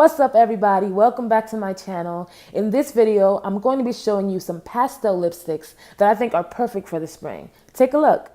What's up everybody, welcome back to my channel. In this video, I'm going to be showing you some pastel lipsticks that I think are perfect for the spring. Take a look.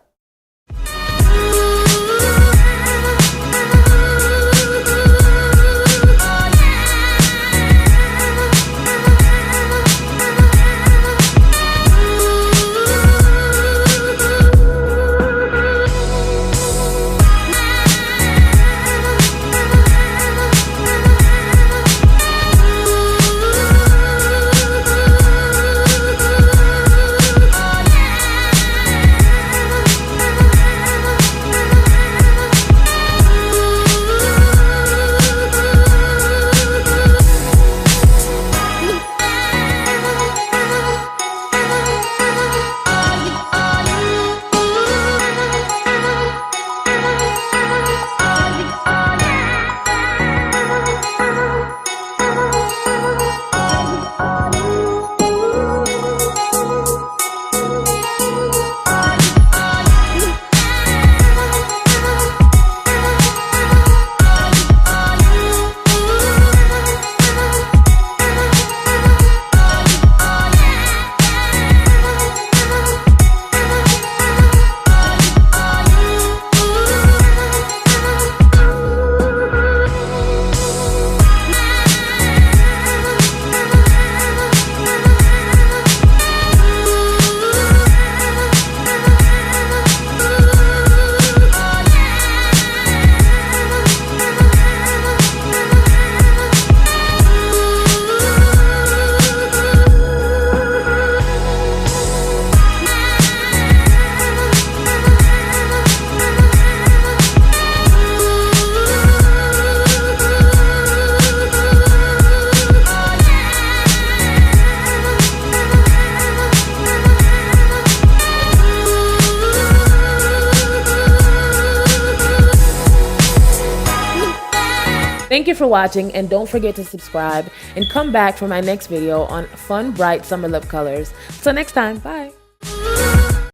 Thank you for watching, and don't forget to subscribe and come back for my next video on fun, bright summer lip colors. Till next time, bye!